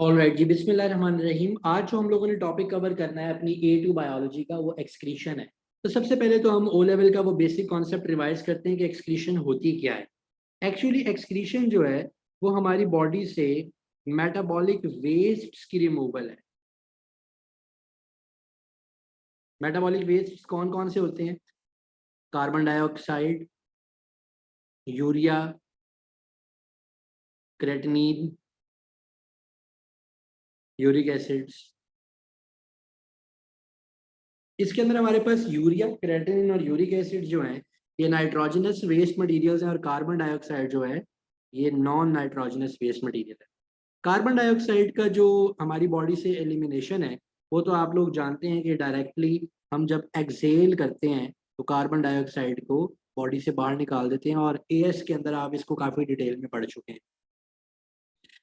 Alright जी, बिस्मिल्लाहिर्रहमानिर्रहीम। आज जो हम लोगों ने टॉपिक कवर करना है अपनी A2 बायोलॉजी का, वो एक्सक्रीशन है। तो सबसे पहले तो हम ओ लेवल का वो बेसिक कॉन्सेप्ट रिवाइज करते हैं कि एक्सक्रीशन होती क्या है। एक्चुअली एक्सक्रीशन जो है वो हमारी बॉडी से मेटाबॉलिक वेस्ट की रिमूवल है। मेटाबॉलिक वेस्ट कौन कौन से होते हैं? Carbon dioxide, urea, creatinine, uric acids. इसके अंदर हमारे पास यूरिया, क्रेटिनिन और यूरिक एसिड जो हैं, ये नाइट्रोजनस वेस्ट मटेरियल्स हैं, और कार्बन डाइऑक्साइड जो है ये नॉन नाइट्रोजनस वेस्ट मटेरियल है। कार्बन डाइऑक्साइड का जो हमारी बॉडी से एलिमिनेशन है, वो तो आप लोग जानते हैं कि डायरेक्टली हम जब एक्सहेल करते हैं तो कार्बन डाइऑक्साइड को बॉडी से बाहर निकाल देते हैं, और एएस के अंदर आप इसको काफ़ी डिटेल में पढ़ चुके हैं।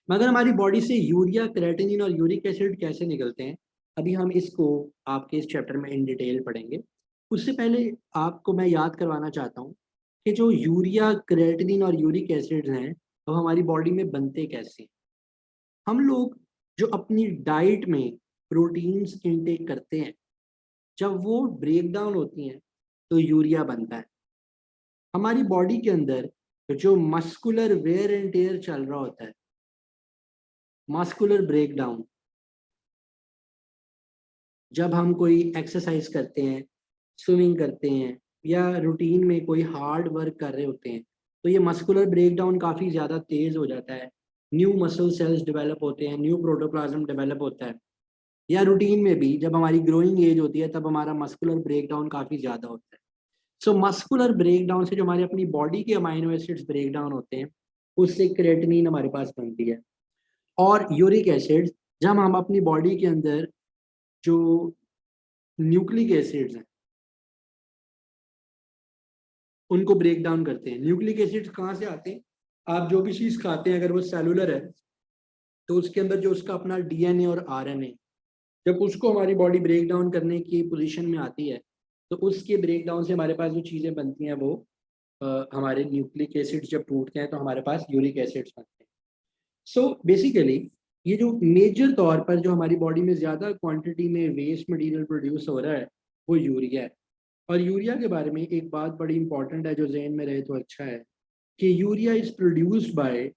मगर हमारी बॉडी से यूरिया, क्रेटिनिन और यूरिक एसिड कैसे निकलते हैं, अभी हम इसको आपके इस चैप्टर में इन डिटेल पढ़ेंगे। उससे पहले आपको मैं याद करवाना चाहता हूँ कि जो यूरिया, क्रेटिनिन और यूरिक एसिड हैं, वो हमारी बॉडी में बनते कैसे हैं। हम लोग जो अपनी डाइट में प्रोटीन्स इनटेक करते हैं, जब वो ब्रेक डाउन होती हैं तो यूरिया बनता है। हमारी बॉडी के अंदर जो मस्कुलर वेयर एंड टेयर चल रहा होता है, मस्कुलर ब्रेकडाउन, जब हम कोई एक्सरसाइज करते हैं, स्विमिंग करते हैं, या रूटीन में कोई हार्ड वर्क कर रहे होते हैं, तो ये मस्कुलर ब्रेकडाउन काफ़ी ज़्यादा तेज़ हो जाता है। न्यू मसल सेल्स डेवलप होते हैं, न्यू प्रोटोप्लाज्म डेवलप होता है। या रूटीन में भी जब हमारी ग्रोइंग एज होती है, तब हमारा मस्कुलर ब्रेकडाउन काफ़ी ज़्यादा होता है। सो मस्कुलर ब्रेकडाउन से जो हमारे अपनी बॉडी के अमाइनो एसिड्स ब्रेकडाउन होते हैं, उससे क्रेटिनिन हमारे पास बनती है। और यूरिक एसिड्स, जब हम अपनी बॉडी के अंदर जो न्यूक्लिक एसिड्स हैं उनको ब्रेक डाउन करते हैं। न्यूक्लिक एसिड्स कहाँ से आते हैं? आप जो भी चीज़ खाते हैं, अगर वो सेलुलर है तो उसके अंदर जो उसका अपना डीएनए और आरएनए, जब उसको हमारी बॉडी ब्रेक डाउन करने की पोजीशन में आती है, तो उसके ब्रेक डाउन से हमारे पास जो चीज़ें बनती हैं वो हमारे न्यूक्लिक एसिड्स जब टूटते हैं तो हमारे पास यूरिक एसिड्स बनते हैं। सो बेसिकली ये जो मेजर तौर पर जो हमारी बॉडी में ज़्यादा क्वांटिटी में वेस्ट मटेरियल प्रोड्यूस हो रहा है, वो यूरिया है। और यूरिया के बारे में एक बात बड़ी इंपॉर्टेंट है, जो जहन में रहे तो अच्छा है, कि urea is produced by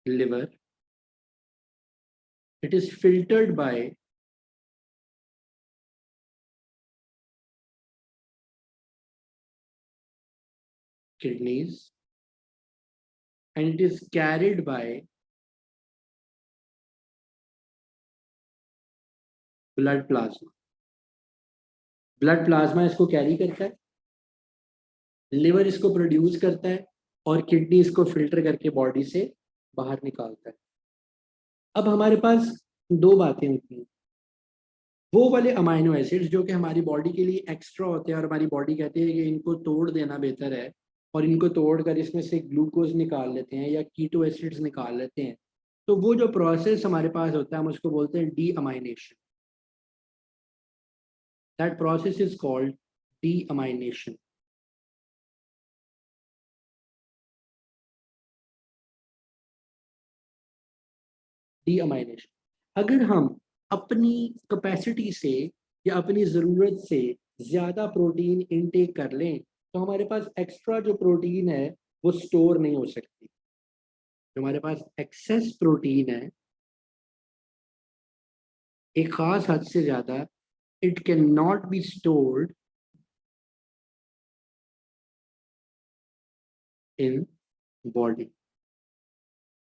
liver, it is filtered by kidneys, and it is carried by blood plasma. Blood plasma इसको कैरी करता है, लिवर इसको प्रोड्यूस करता है, और किडनी इसको फिल्टर करके बॉडी से बाहर निकालता है। अब हमारे पास दो बातें होती हैं। वो वाले अमाइनो एसिड्स जो कि हमारी बॉडी के लिए एक्स्ट्रा होते हैं, और हमारी बॉडी कहती है कि इनको तोड़ देना बेहतर है, और इनको तोड़कर इसमें से ग्लूकोज निकाल लेते हैं या कीटो एसिड्स निकाल लेते हैं। तो वो जो प्रोसेस हमारे पास होता है, हम उसको बोलते हैं D amination. That process is called D amination. D amination, अगर हम अपनी कैपेसिटी से या अपनी ज़रूरत से ज़्यादा प्रोटीन इनटेक कर लें, तो हमारे पास एक्स्ट्रा जो प्रोटीन है वो स्टोर नहीं हो सकती। जो हमारे पास एक्सेस प्रोटीन है, एक खास हद से ज़्यादा, it can not be stored in body.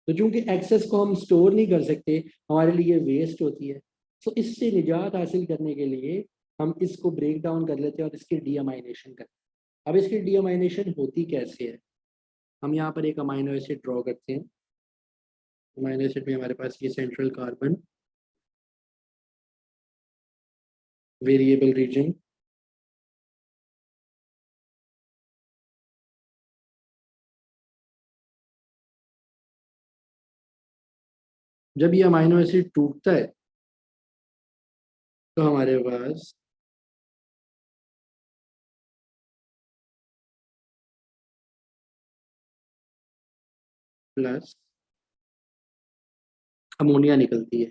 तो चूंकि एक्सेस को हम स्टोर नहीं कर सकते, हमारे लिए वेस्ट होती है। तो इससे निजात हासिल करने के लिए हम इसको ब्रेक डाउन कर लेते हैं और इसकी डीअमाइनेशन करते हैं। अब इसकी डीअमाइनेशन होती कैसे है? हम यहाँ पर एक अमाइनो एसिड ड्रॉ करते हैं। अमाइनो एसिड में हमारे पास ये सेंट्रल कार्बन, वेरिएबल रीजन, जब ये अमाइनो एसिड टूटता है तो हमारे पास प्लस अमोनिया निकलती है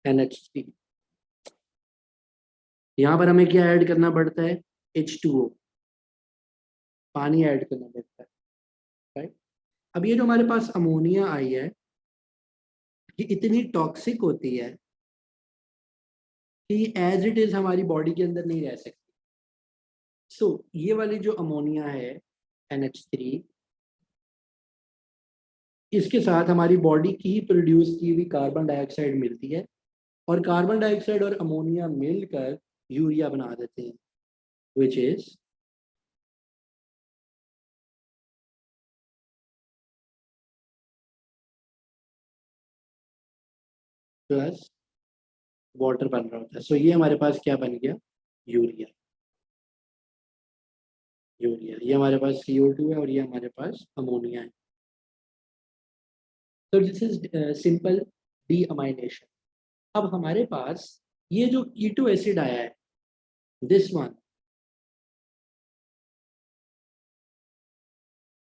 NH3। यहाँ पर हमें क्या ऐड करना पड़ता है, H2O, पानी ऐड करना पड़ता है, राइट। अब ये जो हमारे पास अमोनिया आई है ये इतनी टॉक्सिक होती है कि एज इट इज हमारी बॉडी के अंदर नहीं रह सकती। सो ये वाली जो अमोनिया है NH3, इसके साथ हमारी बॉडी की ही प्रोड्यूस की हुई कार्बन डाइऑक्साइड मिलती है और कार्बन डाइऑक्साइड और अमोनिया मिलकर यूरिया बना देते हैं, विच इज प्लस वाटर बन रहा होता है। सो ये हमारे पास क्या बन गया, यूरिया। यूरिया ये हमारे पास CO2 है और ये हमारे पास अमोनिया है। तो दिस इज सिंपल डीअमाइनेशन। अब हमारे पास ये जो कीटो एसिड आया है, दिस वन,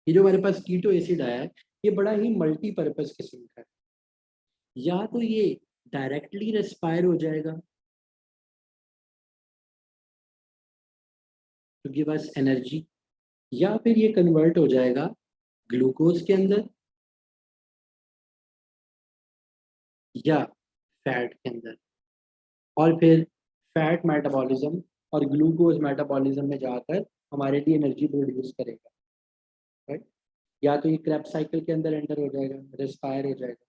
ये जो हमारे पास कीटो एसिड आया है ये बड़ा ही मल्टीपर्पज किस्म का है। या तो ये डायरेक्टली रेस्पायर हो जाएगा टू गिव अस एनर्जी, या फिर ये कन्वर्ट हो जाएगा ग्लूकोज के अंदर या फैट के अंदर, और फिर फैट मेटाबॉलिज्म और ग्लूकोज मेटाबॉलिज्म में जाकर हमारे लिए एनर्जी प्रोड्यूस करेगा, राइट। या तो ये क्रैब साइकिल के अंदर एंटर हो जाएगा, रेस्पायर हो जाएगा,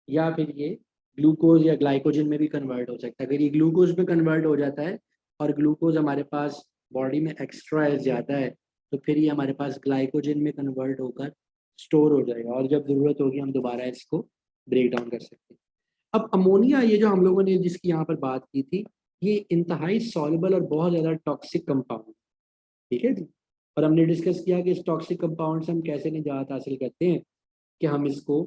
या फिर ये ग्लूकोज या ग्लाइकोजन में भी कन्वर्ट हो सकता है। अगर ये ग्लूकोज में कन्वर्ट हो जाता है और ग्लूकोज हमारे पास बॉडी में एक्स्ट्रा है, ज़्यादा है, तो फिर ये हमारे पास ग्लाइकोजन में कन्वर्ट होकर स्टोर हो जाएगा और जब ज़रूरत होगी हम दोबारा इसको ब्रेक डाउन कर सकते हैं। अब अमोनिया, ये जो हम लोगों ने जिसकी यहाँ पर बात की थी, ये इंतहाई सॉल्युबल और बहुत ज़्यादा टॉक्सिक कंपाउंड, ठीक है जी। और हमने डिस्कस किया कि इस टॉक्सिक कंपाउंड से हम कैसे निजात हासिल करते हैं, कि हम इसको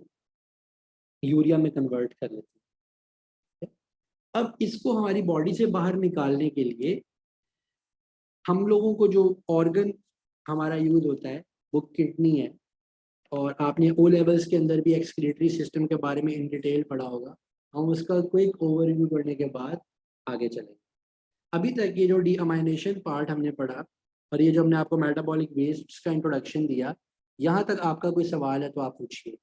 यूरिया में कन्वर्ट कर लेते हैं। अब इसको हमारी बॉडी से बाहर निकालने के लिए हम लोगों को जो ऑर्गन हमारा यूज होता है वो किडनी है, और आपने ओ लेवल्स के अंदर भी एक्सक्रीटरी सिस्टम के बारे में इन डिटेल पढ़ा होगा। हम उसका क्विक ओवरव्यू करने के बाद आगे चलेंगे। अभी तक ये जो डीअमाइनेशन पार्ट हमने पढ़ा और ये जो हमने आपको मेटाबॉलिक वेस्ट का इंट्रोडक्शन दिया, यहाँ तक आपका कोई सवाल है तो आप पूछिए।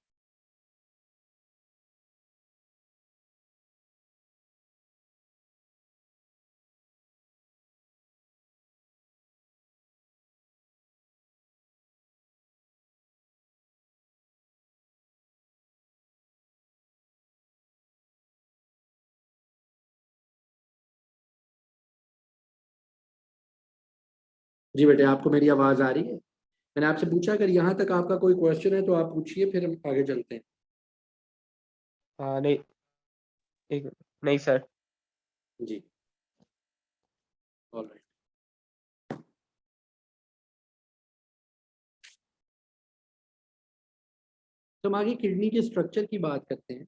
जी बेटे, आपको मेरी आवाज़ आ रही है? मैंने आपसे पूछा अगर यहाँ तक आपका कोई क्वेश्चन है तो आप पूछिए, फिर हम आगे चलते हैं। हाँ नहीं, एक नहीं सर। जी, ऑलराइट। तो हम आगे किडनी के स्ट्रक्चर की बात करते हैं।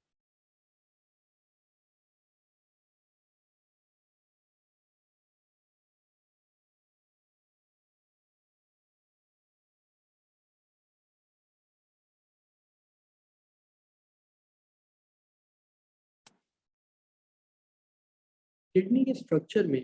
किडनी के स्ट्रक्चर में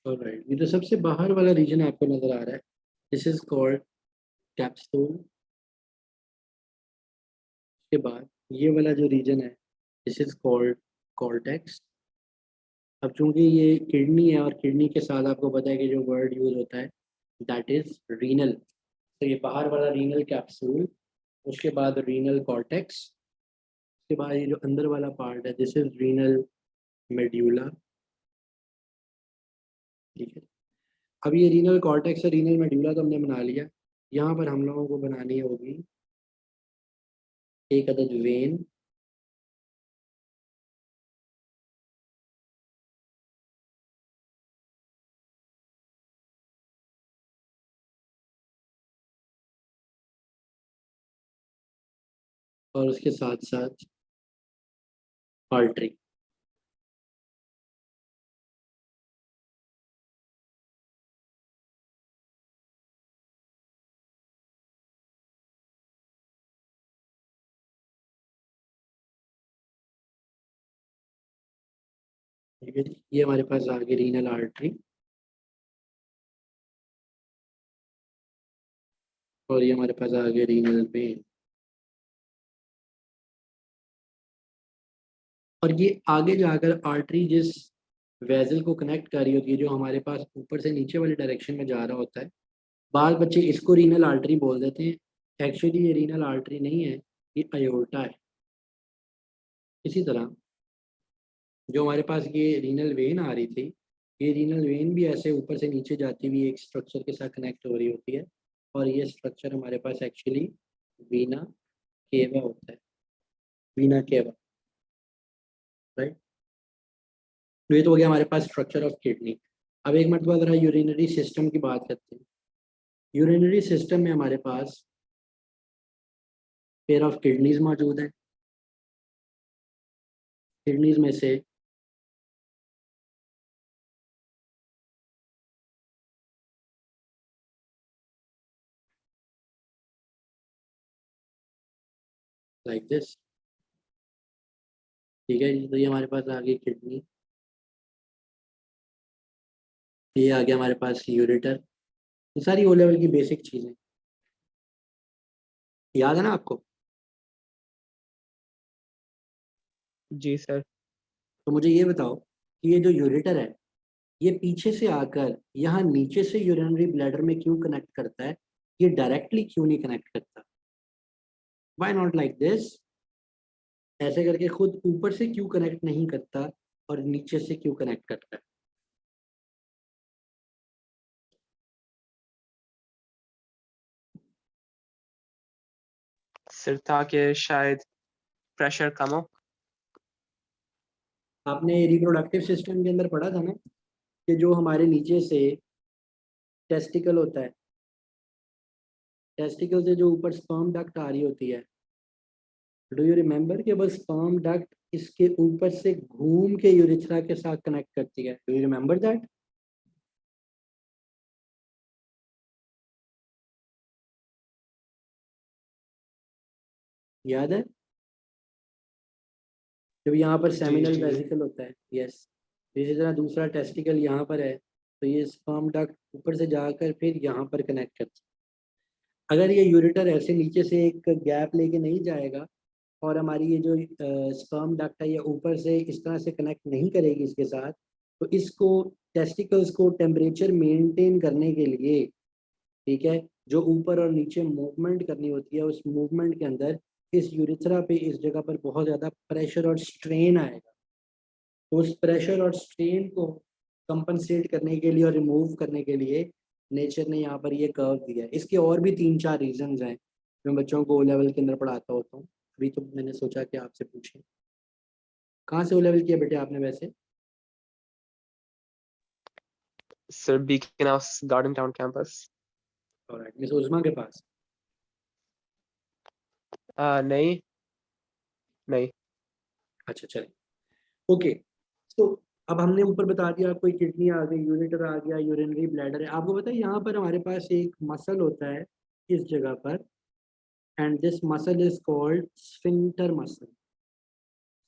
ऑलराइट, ये जो सबसे बाहर वाला रीजन आपको नजर आ रहा है, दिस इज कॉल्ड कैप्सूल। के बाद ये वाला जो रीजन है, दिस इज कॉल्ड कॉर्टेक्स। अब चूंकि ये किडनी है और किडनी के साथ आपको पता है कि जो वर्ड यूज होता है दैट इज रीनल, तो ये बाहर वाला रीनल कैप्सूल, उसके बाद रीनल कॉर्टेक्स, उसके बाद ये जो अंदर वाला पार्ट है, दिस इज रीनल मेड्यूला। ठीक है, अब ये रीनल कॉर्टेक्स और रीनल मेड्यूला तो हमने बना लिया। यहाँ पर हम लोगों को बनानी होगी एक अदद वेन, और उसके साथ साथ आर्टरी। ठीक है जी, ये हमारे पास आगे रीनल आर्टरी, और ये हमारे पास आगे रीनल वेन। और ये आगे जाकर आर्टरी जिस वेजल को कनेक्ट कर रही होती है, जो हमारे पास ऊपर से नीचे वाली डायरेक्शन में जा रहा होता है, बाल बच्चे इसको रीनल आर्टरी बोल देते हैं। एक्चुअली ये रीनल आर्टरी नहीं है, ये अयोर्टा है। इसी तरह जो हमारे पास ये रीनल वेन आ रही थी, ये रीनल वेन भी ऐसे ऊपर से नीचे जाती हुई एक स्ट्रक्चर के साथ कनेक्ट हो रही होती है, और ये स्ट्रक्चर हमारे पास एक्चुअली वीना केवा होता है, वीना केवा, राइट। तो ये तो हो गया हमारे पास स्ट्रक्चर ऑफ किडनी। अब एक मरतबा ज़रा यूरिनरी सिस्टम की बात करते हैं। यूरिनरी सिस्टम में हमारे पास पेयर ऑफ किडनीज मौजूद है। किडनीज में से लाइक दिस, ठीक है जी। तो ये हमारे पास आ गई किडनी, ये आ गया हमारे पास यूरेटर। ये सारी ओ लेवल की बेसिक चीज़ें याद है ना आपको। जी सर। तो मुझे ये बताओ कि ये जो यूरेटर है, ये पीछे से आकर यहाँ नीचे से यूरिनरी ब्लैडर में क्यों कनेक्ट करता है, ये डायरेक्टली क्यों नहीं कनेक्ट करता। व्हाई नॉट लाइक दिस, ऐसे करके खुद ऊपर से क्यों कनेक्ट नहीं करता और नीचे से क्यों कनेक्ट करता है। सर ताकि शायद प्रेशर कम हो। आपने रिप्रोडक्टिव सिस्टम के अंदर पढ़ा था ना कि जो हमारे नीचे से टेस्टिकल होता है, टेस्टिकल से जो ऊपर स्पर्म डक्ट आ रही होती है, डू यू रिमेम्बर कि बस स्पर्म डक्ट इसके ऊपर से घूम के यूरिथ्रा के साथ कनेक्ट करती है। Do you remember that. याद है, जब यहाँ पर जी सेमिनल जी। वेसिकल होता है, यस। इसी तरह दूसरा टेस्टिकल यहाँ पर है, तो ये स्पर्म डक्ट ऊपर से जाकर फिर यहाँ पर कनेक्ट करता है। अगर ये यूरेटर ऐसे नीचे से एक गैप लेके नहीं जाएगा और हमारी ये जो स्पर्म डक्ट है ये ऊपर से इस तरह से कनेक्ट नहीं करेगी इसके साथ, तो इसको टेस्टिकल्स को टेम्परेचर मेंटेन करने के लिए, ठीक है, जो ऊपर और नीचे मूवमेंट करनी होती है, उस मूवमेंट के अंदर इस यूरिथ्रा पे इस जगह पर बहुत ज़्यादा प्रेशर और स्ट्रेन आएगा। तो उस प्रेशर और स्ट्रेन को कंपनसेट करने के लिए और रिमूव करने के लिए नेचर ने यहाँ पर ये कर्व दिया है। इसके और भी 3-4 रीजंस हैं, मैं बच्चों को ओ लेवल के अंदर पढ़ाता होता हूँ। अभी तो मैंने सोचा कि आपसे पूछें, कहाँ से ओ लेवल किया बेटे आपने वैसे। Sir Beaconhouse Garden Town campus. Alright, miss Usma के पास। नहीं नहीं। अच्छा चलिए, ओके। तो अब हमने ऊपर बता दिया, कोई किडनी आ गई, यूरेटर आ गया, यूरिनरी ब्लैडर है। आपको पता है यहाँ पर हमारे पास एक मसल होता है इस जगह पर, and this muscle is called sphincter muscle.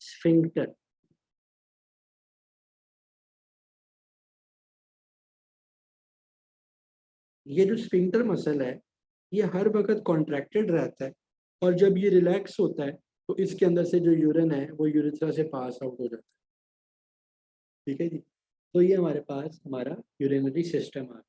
Sphincter, ये जो स्फिंक्टर मसल है ये हर वक्त कॉन्ट्रैक्टेड रहता है, और जब ये रिलैक्स होता है तो इसके अंदर से जो यूरिन है वो यूरिथ्रा से पास आउट हो जाता है। ठीक है जी। तो ये हमारे पास हमारा यूरिनरी सिस्टम आ गया।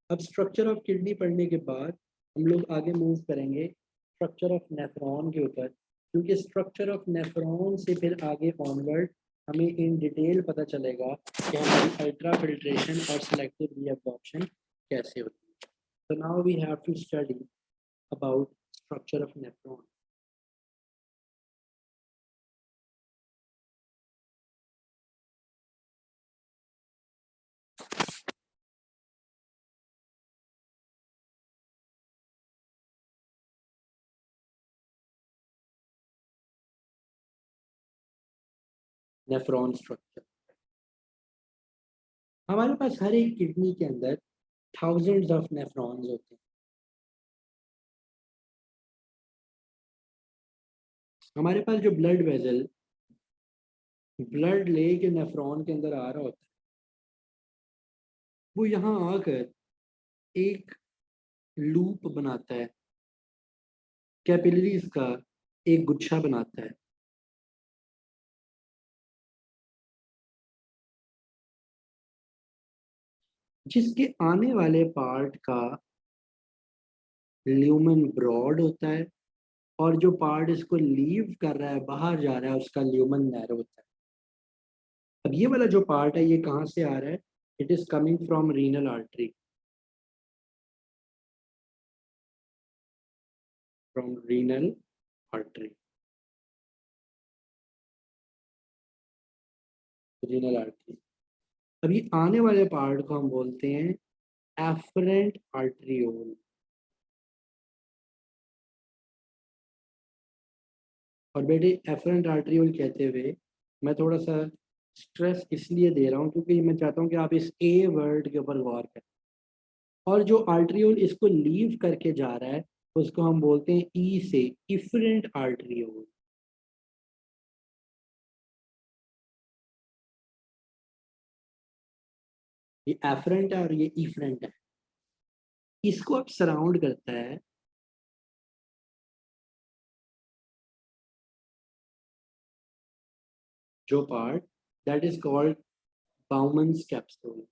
अब स्ट्रक्चर ऑफ किडनी पढ़ने के बाद हम लोग आगे मूव करेंगे स्ट्रक्चर ऑफ नेफ्रॉन के ऊपर, क्योंकि स्ट्रक्चर ऑफ नेफ्रॉन से फिर आगे ऑनवर्ड हमें इन डिटेल पता चलेगा कि हमारी अल्ट्रा फिल्ट्रेशन और सिलेक्टिव रीअब्जॉर्प्शन कैसे होती है. So now we have to study about structure of nephron. Nephron structure. हमारे पास हर एक किडनी के अंदर थाउजेंड्स ऑफ नेफ्रॉन्स होते हैं. हमारे पास जो ब्लड वेजल ब्लड लेके नेफ्रॉन के अंदर आ रहा होता है, वो यहाँ आकर एक लूप बनाता है, कैपिलरीज का एक गुच्छा बनाता है. जिसके आने वाले पार्ट का ल्यूमेन ब्रॉड होता है और जो पार्ट इसको लीव कर रहा है, बाहर जा रहा है, उसका ल्यूमेन नैरो होता है. अब ये वाला जो पार्ट है ये कहाँ से आ रहा है? It is coming from renal artery, from renal artery, renal artery. अभी आने वाले पार्ट को हम बोलते हैं एफरेंट आर्टरियोल. और बेटे एफरेंट आर्टरियोल कहते हुए मैं थोड़ा सा स्ट्रेस इसलिए दे रहा हूँ क्योंकि मैं चाहता हूँ कि आप इस ए वर्ड के ऊपर गौर करें. और जो आर्टरियोल इसको लीव करके जा रहा है उसको हम बोलते हैं ई से इफरेंट आर्टरियोल. ये एफरेंट है और ये इफरेंट है. इसको अब सराउंड करता है जो part that is called Bowman's capsule.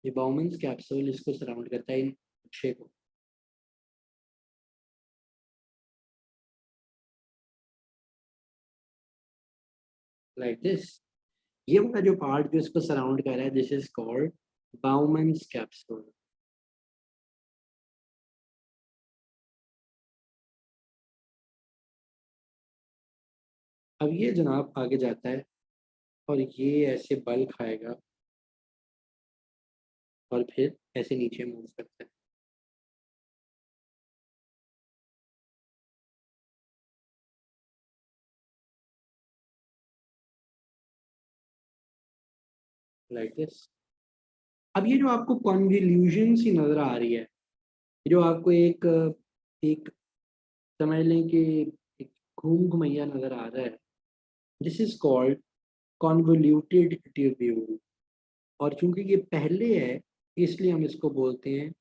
ये बाउमन्स कैप्सूल इसको सराउंड करता है, इन गुच्छे को. Like this. ये वाला जो पार्ट जो इसको सराउंड कर रहा है this is called Bowman's capsule. अब ये जनाब आगे जाता है और ये ऐसे बल खाएगा और फिर ऐसे नीचे मूव करता है. Like this. अब ये जो आपको कॉन्वोल्यूशन सी नजर आ रही है, जो आपको एक एक समझ लें कि एक घूम घुमैया नजर आ रहा है, this is called convoluted tubule. और चूंकि ये पहले है इसलिए हम इसको बोलते हैं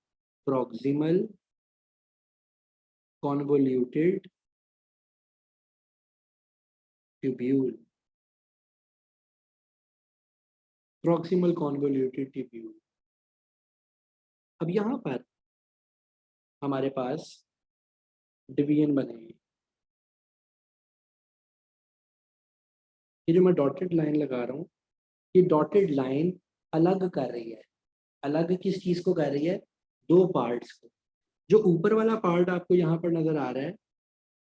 proximal convoluted tubule. Proximal convoluted tubule. अब यहाँ पर हमारे पास डिवीजन बनेगी. ये जो मैं डॉटेड लाइन लगा रहा हूँ, ये डॉटेड लाइन अलग कर रही है. अलग किस चीज़ को कर रही है? दो पार्ट्स को. जो ऊपर वाला पार्ट आपको यहाँ पर नजर आ रहा है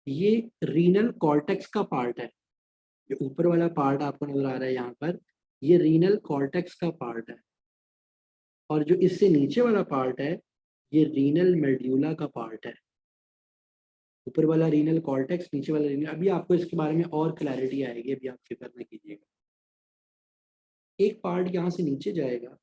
ये रीनल कॉर्टेक्स का पार्ट है. जो ऊपर वाला पार्ट आपको नजर आ रहा है यहाँ पर ये रीनल कॉर्टेक्स का पार्ट है. और जो इससे नीचे वाला पार्ट है ये रीनल मेड्यूला का पार्ट है. ऊपर वाला रीनल कॉर्टेक्स, नीचे वाला रीनल. अभी आपको इसके बारे में और क्लैरिटी आएगी, अभी आप फिक्र न कीजिएगा. एक पार्ट यहाँ से नीचे जाएगा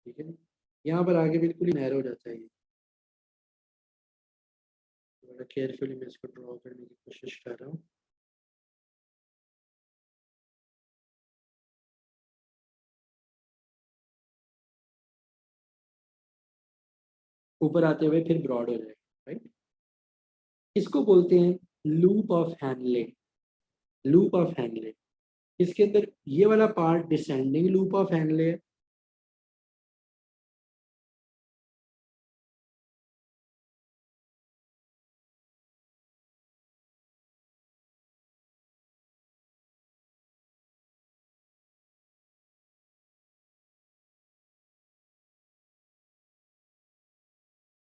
ठीक है. यहाँ पर आगे बिल्कुल ही नैरो हो जाता है. ये बड़ा केयरफुली मैं इसको ड्रॉ करने की कोशिश कर रहा हूँ. ऊपर आते हुए फिर ब्रॉड हो जाएगा. राइट. इसको बोलते हैं loop of Henle, loop of Henle, इसके अंदर ये वाला part descending loop of Henle है,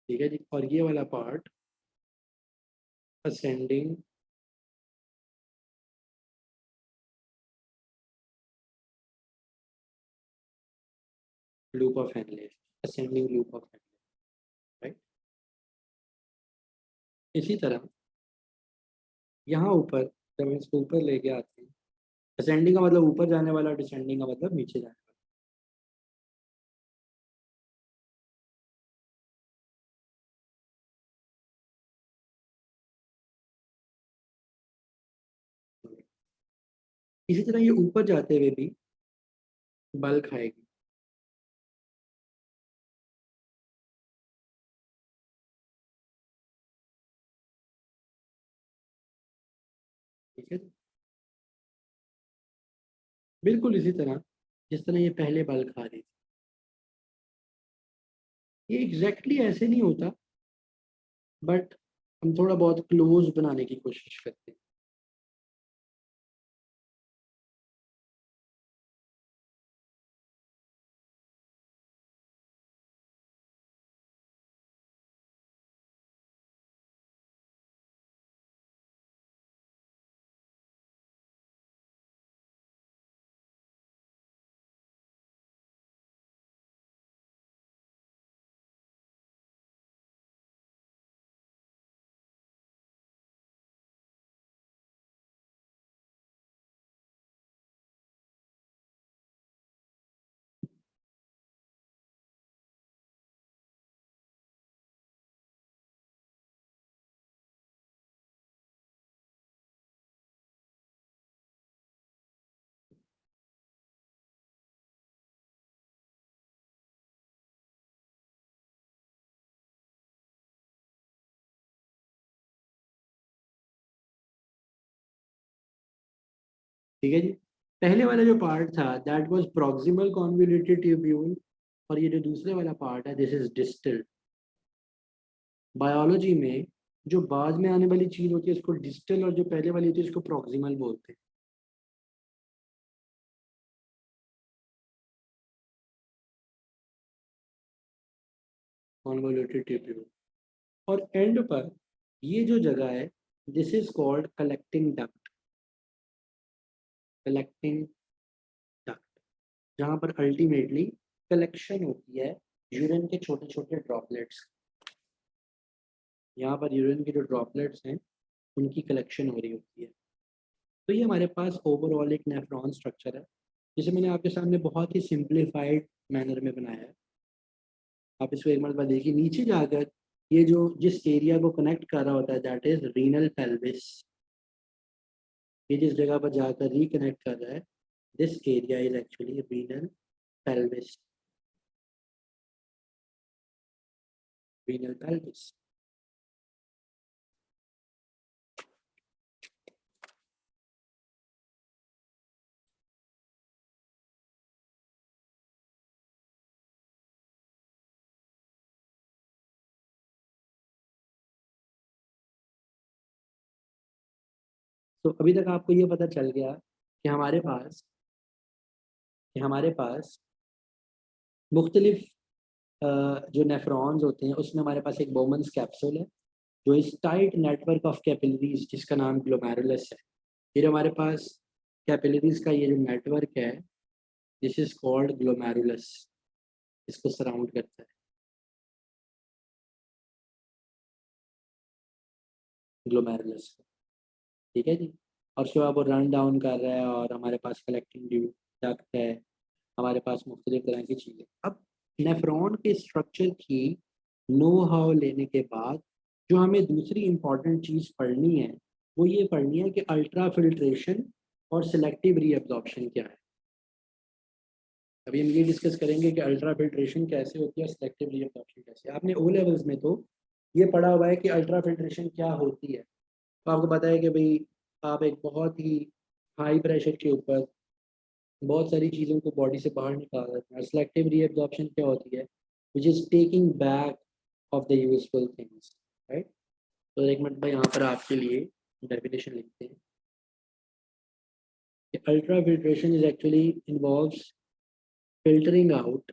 ठीक है जी, और ये वाला part ascending loop of Henle, ascending loop of Henle, right. इसी तरह यहाँ ऊपर जब हम इसको ऊपर लेके आते हैं, असेंडिंग का मतलब ऊपर जाने वाला, डिसेंडिंग का मतलब नीचे जाने वाला। इसी तरह ये ऊपर जाते हुए भी बल खाएगी, ठीक है, बिल्कुल इसी तरह जिस तरह ये पहले बल खा रही थी। ये एग्जैक्टली ऐसे नहीं होता, बट हम थोड़ा बहुत क्लोज बनाने की कोशिश करते हैं। ठीक है जी, पहले वाला जो पार्ट था that was proximal convoluted tubule, और ये जो दूसरे वाला पार्ट है दिस इज डिस्टल। बायोलॉजी में जो बाद में आने वाली चीज होती है इसको डिस्टल, और जो पहले वाली होती है इसको प्रॉक्सिमल बोलते हैं। कॉन्वोल्यूटेड ट्यूब्यूल, और एंड पर ये जो जगह है this is called collecting duct, collecting duct, जहाँ पर अल्टीमेटली कलेक्शन होती है यूरिन के छोटे छोटे ड्रॉपलेट्स। यहाँ पर यूरिन के जो ड्रॉपलेट्स हैं उनकी कलेक्शन हो रही होती है। तो ये हमारे पास ओवरऑल एक नेफ्रॉन स्ट्रक्चर है, जिसे मैंने आपके सामने बहुत ही सिंप्लीफाइड मैनर में बनाया है। आप इसको एक मरतबा देखिए, नीचे जाकर ये जो जिस एरिया को कनेक्ट कर रहा होता है दैट इज रीनल पेल्विस, ये जिस जगह पर जाकर रिकनेक्ट कर रहा है this area is actually renal pelvis, renal pelvis. तो अभी तक आपको ये पता चल गया कि हमारे पास मुख्तलिफ जो नेफ्रॉन्स होते हैं उसमें हमारे पास एक बोमन्स कैप्सूल है जो इस टाइट नेटवर्क ऑफ कैपिलरीज जिसका नाम ग्लोमेरुलस है। फिर हमारे पास कैपिलरीज का ये जो नेटवर्क है दिस इज कॉल्ड ग्लोमेरुलस, इसको सराउंड करता है, ग्लोमेरुलस, ठीक है जी। और उसके बाद वो रन डाउन कर रहा है और हमारे पास कलेक्टिंग डक्ट है, हमारे पास मुख्तलिफ तरह की चीज़ें। अब नेफ्रॉन के स्ट्रक्चर की नो हाउ लेने के बाद जो हमें दूसरी इम्पॉर्टेंट चीज़ पढ़नी है वो ये पढ़नी है कि अल्ट्रा फिल्ट्रेशन और सिलेक्टिव रीअब्जॉर्प्शन क्या है। अभी हम ये डिस्कस करेंगे कि अल्ट्रा फिल्ट्रेशन कैसे होती है, सिलेक्टिव रीअब्जॉर्प्शन कैसे। आपने ओ लेवल्स में तो ये पढ़ा हुआ है कि अल्ट्रा फिल्ट्रेशन क्या होती है, तो आपको पता है कि भाई आप एक बहुत ही हाई प्रेशर के ऊपर बहुत सारी चीज़ों को बॉडी से बाहर निकाल देते हैं। सेलेक्टिव रीअब्जॉर्प्शन क्या होती है, which is taking back of the useful things, right. तो एक मिनट में यहाँ पर आपके लिए डेफिनेशन लिखते हैं। Ultrafiltration is actually involves filtering out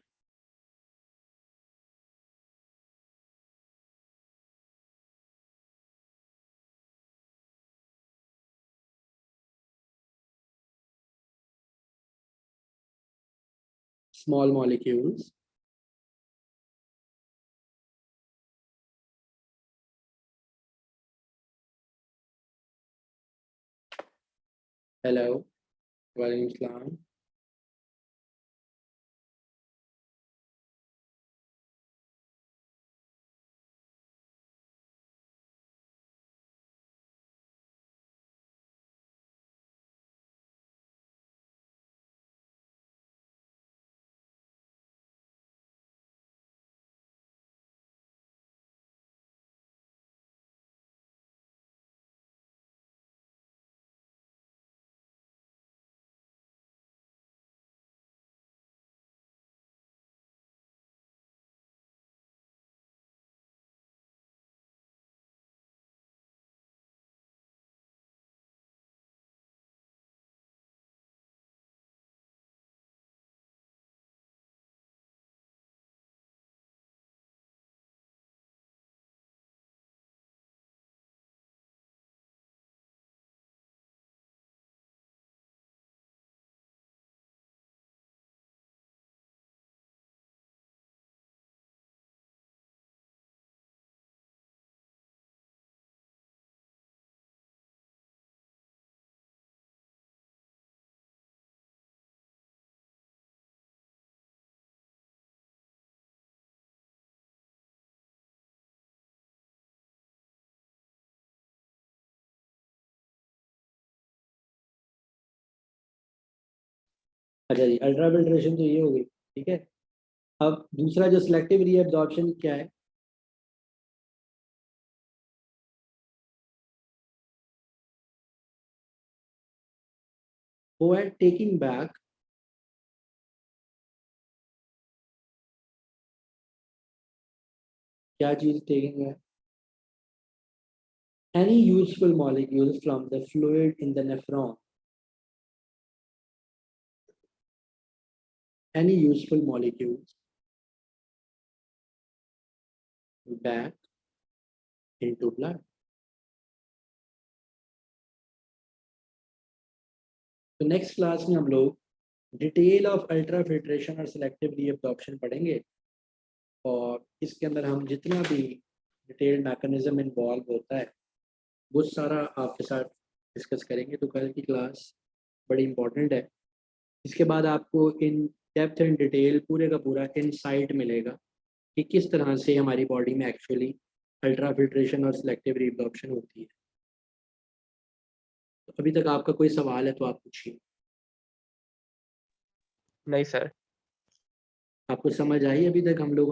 small molecules hello walaikum salam अच्छा जी, अल्ट्राफिल्ट्रेशन तो ये हो गई, ठीक है। अब दूसरा जो सिलेक्टिव रीअब्जॉर्प्शन क्या है, वो है टेकिंग बैक क्या चीज टेकिंग है, any useful molecule from the fluid in the nephron, any useful molecules back into blood। तो नेक्स्ट क्लास में हम लोग डिटेल ऑफ अल्ट्राफिल्ट्रेशन और सिलेक्टिव रीअब्जॉर्प्शन पढ़ेंगे, और इसके अंदर हम जितना भी डिटेल मैकेनिज्म इन्वॉल्व होता है वो सारा आपके साथ डिस्कस करेंगे। तो कल की क्लास बड़ी इंपॉर्टेंट है। इसके बाद आपको इन डेप्थ एंड डिटेल पूरे का पूरा इनसाइट मिलेगा कि किस तरह से हमारी बॉडी में एक्चुअली अल्ट्राफिल्ट्रेशन और सिलेक्टिव रीअब्जॉर्प्शन होती है। तो अभी तक आपका कोई सवाल है तो आप पूछिए। नहीं सर। आपको समझ आई अभी तक हम लोग